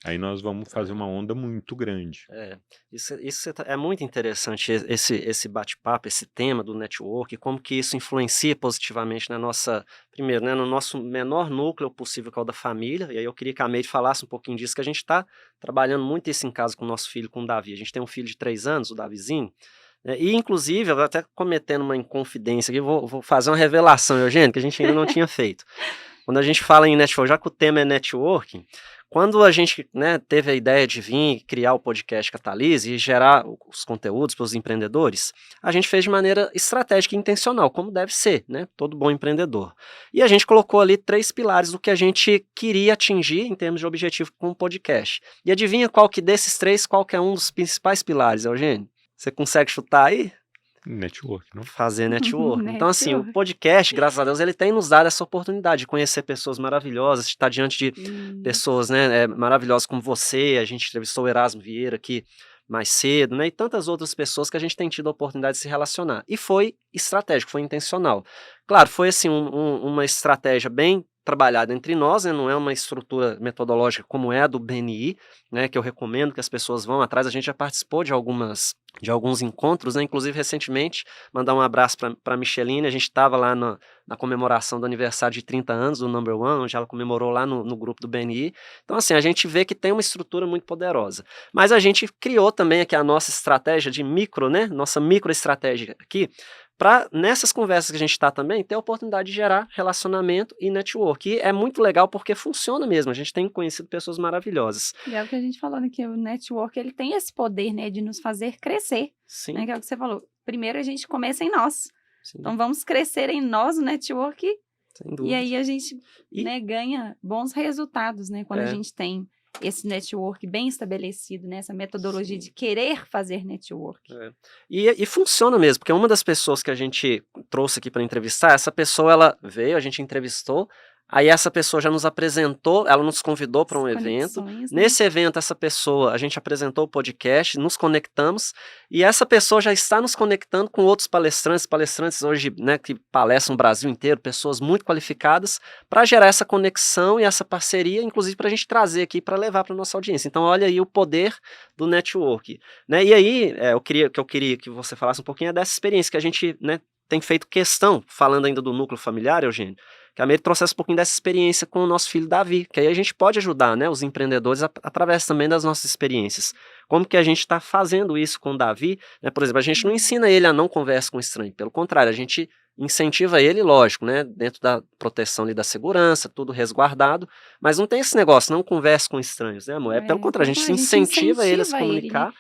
Aí nós vamos fazer uma onda muito grande. É muito interessante esse bate-papo, esse tema do network, como que isso influencia positivamente na nossa, primeiro, né, no nosso menor núcleo possível, que é o da família, e aí eu queria que a Meire falasse um pouquinho disso, que a gente está trabalhando muito isso em casa com o nosso filho, com o Davi. A gente tem um filho de 3 anos, o Davizinho, e inclusive, eu vou até cometendo uma inconfidência aqui, vou fazer uma revelação, Eugênio, que a gente ainda não tinha feito. Quando a gente fala em network, já que o tema é networking, quando a gente, né, teve a ideia de vir criar o podcast Catalise e gerar os conteúdos para os empreendedores, a gente fez de maneira estratégica e intencional, como deve ser, né, todo bom empreendedor. E a gente colocou ali 3 pilares do que a gente queria atingir em termos de objetivo com o podcast. E adivinha qual que desses 3, qual que é um dos principais pilares, Eugênio? Você consegue chutar aí? Network, não? Fazer network. Então, assim, o Network. podcast, graças a Deus, ele tem nos dado essa oportunidade de conhecer pessoas maravilhosas, de estar diante de pessoas, né, maravilhosas como você. A gente entrevistou o Erasmo Vieira aqui mais cedo, né, e tantas outras pessoas que a gente tem tido a oportunidade de se relacionar. E foi estratégico, foi intencional. Claro, foi assim uma estratégia bem trabalhada entre nós, né, não é uma estrutura metodológica como é a do BNI, né, que eu recomendo que as pessoas vão atrás. A gente já participou de alguns encontros, né, inclusive recentemente, mandar um abraço para a Micheline. A gente estava lá na comemoração do aniversário de 30 anos do Number One, onde ela comemorou lá no grupo do BNI. Então, assim, a gente vê que tem uma estrutura muito poderosa. Mas a gente criou também aqui a nossa estratégia de micro, né, nossa microestratégia aqui, para nessas conversas que a gente está também, ter a oportunidade de gerar relacionamento e network. E é muito legal porque funciona mesmo, a gente tem conhecido pessoas maravilhosas. E é o que a gente falou, né, que o network, ele tem esse poder, né, de nos fazer crescer, Sim, né, que é o que você falou. Primeiro a gente começa em nós. sim, Então vamos crescer em nós, o network, sem e dúvida. aí a gente, E- né, ganha bons resultados, né, quando a É. gente tem esse network bem estabelecido, né, essa metodologia de querer fazer network. E funciona mesmo, porque uma das pessoas que a gente trouxe aqui para entrevistar, essa pessoa ela veio, a gente entrevistou, aí essa pessoa já nos apresentou, ela nos convidou para um As evento. conexões, né? Nesse evento, essa pessoa, a gente apresentou o podcast, nos conectamos, e essa pessoa já está nos conectando com outros palestrantes hoje, né, que palestram no Brasil inteiro, pessoas muito qualificadas, para gerar essa conexão e essa parceria, inclusive para a gente trazer aqui para levar para nossa audiência. Então, olha aí o poder do network, né? E aí, eu queria que você falasse um pouquinho dessa experiência que a gente, né, tem feito questão, falando ainda do núcleo familiar, Eugênio, que a Meire trouxesse um pouquinho dessa experiência com o nosso filho Davi, que aí a gente pode ajudar, né, os empreendedores através também das nossas experiências. Como que a gente está fazendo isso com o Davi, né? Por exemplo, a gente não ensina ele a não conversar com estranho, pelo contrário, a gente incentiva ele, lógico, né, dentro da proteção ali da segurança, tudo resguardado, mas não tem esse negócio, não converse com estranhos, né, amor? Pelo contrário, a gente incentiva ele a se comunicar. né?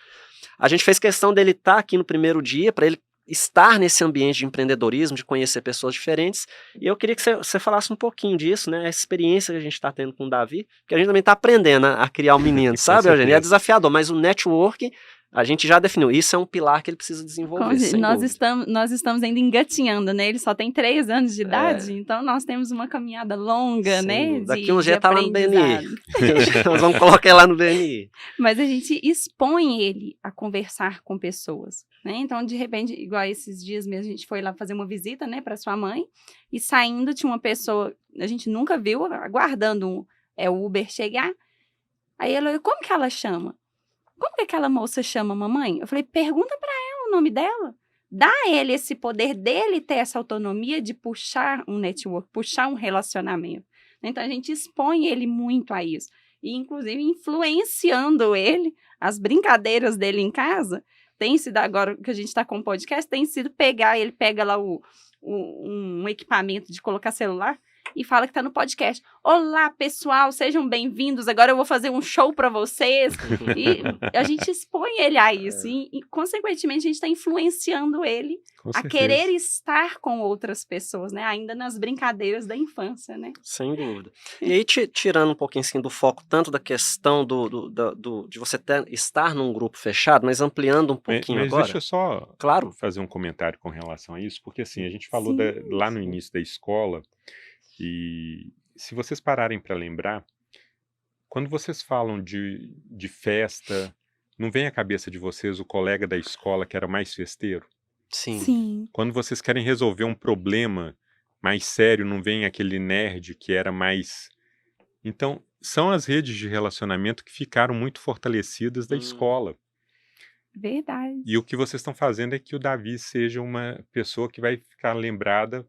A gente fez questão dele estar aqui no primeiro dia, para ele estar nesse ambiente de empreendedorismo, de conhecer pessoas diferentes, e eu queria que você falasse um pouquinho disso, né, a experiência que a gente está tendo com o Davi, porque a gente também está aprendendo a criar um menino, sabe, Eugênio? É desafiador, mas o network, a gente já definiu, isso é um pilar que ele precisa desenvolver, sem dúvida. Nós estamos ainda engatinhando, né? Ele só tem 3 anos de idade, então nós temos uma caminhada longa, Sem né? dúvida. Daqui uns de dias tá lá no BNI. aprendizado. Nós vamos colocar ele lá no BNI. Mas a gente expõe ele a conversar com pessoas, né? Então, de repente, igual esses dias mesmo, a gente foi lá fazer uma visita, né, para sua mãe, e saindo tinha uma pessoa, a gente nunca viu, aguardando o Uber chegar. Aí ela, como que ela chama? Como que aquela moça chama a mamãe? Eu falei, pergunta para ela o nome dela. Dá a ele esse poder dele ter essa autonomia de puxar um network, puxar um relacionamento. Então, a gente expõe ele muito a isso. E, inclusive, influenciando ele, as brincadeiras dele em casa, tem sido agora que a gente está com o podcast, tem sido pegar, ele pega lá um equipamento de colocar celular, e fala que tá no podcast. Olá, pessoal, sejam bem-vindos. Agora eu vou fazer um show para vocês. E a gente expõe ele a isso. E consequentemente, a gente está influenciando ele a querer estar com outras pessoas, né? Ainda nas brincadeiras da infância, né? Sem dúvida. E aí, tirando um pouquinho assim, do foco, tanto da questão de você estar num grupo fechado, mas ampliando um pouquinho mas agora. Deixa eu só claro, fazer um comentário com relação a isso, porque assim, a gente falou lá no início da escola. E se vocês pararem para lembrar, quando vocês falam de festa, não vem à cabeça de vocês o colega da escola que era mais festeiro? sim. Quando vocês querem resolver um problema mais sério, não vem aquele nerd que era mais... Então, são as redes de relacionamento que ficaram muito fortalecidas da escola. Verdade. E o que vocês estão fazendo é que o Davi seja uma pessoa que vai ficar lembrada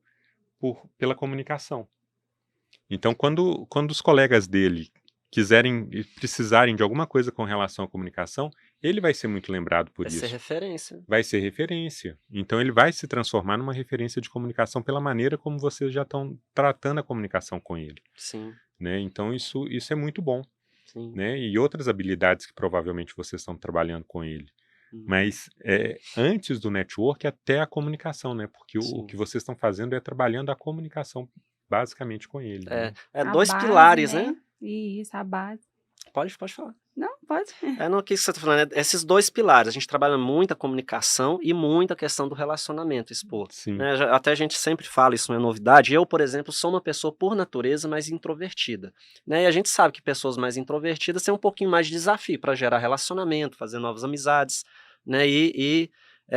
pela comunicação. Então, quando os colegas dele quiserem e precisarem de alguma coisa com relação à comunicação, ele vai ser muito lembrado por Vai ser isso. referência. Vai ser referência. Então, ele vai se transformar numa referência de comunicação pela maneira como vocês já estão tratando a comunicação com ele, Sim, né? Então, isso é muito bom, sim. né? E outras habilidades que provavelmente vocês estão trabalhando com ele. Uhum. Mas antes do network, até a comunicação, né? Porque o Sim. que vocês estão fazendo é trabalhando a comunicação basicamente com ele, né? É A dois base, pilares, né? Isso, a base. Pode falar. Não, pode. No que você está falando, esses dois pilares, a gente trabalha muito a comunicação e muito a questão do relacionamento, expor. Sim. Né? Até a gente sempre fala, isso não é novidade. Eu, por exemplo, sou uma pessoa por natureza mais introvertida. Né? E a gente sabe que pessoas mais introvertidas têm um pouquinho mais de desafio para gerar relacionamento, fazer novas amizades, né? E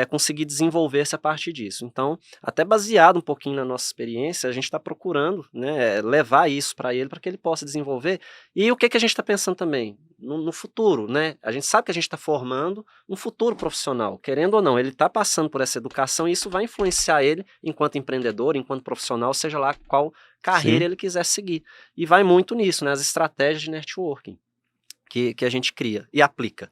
conseguir desenvolver-se a partir disso. Então, até baseado um pouquinho na nossa experiência, a gente está procurando, né, levar isso para ele, para que ele possa desenvolver. E o que a gente está pensando também? No futuro, né? A gente sabe que a gente está formando um futuro profissional, querendo ou não, ele está passando por essa educação e isso vai influenciar ele enquanto empreendedor, enquanto profissional, seja lá qual carreira Sim. ele quiser seguir. E vai muito nisso, né? As estratégias de networking que a gente cria e aplica.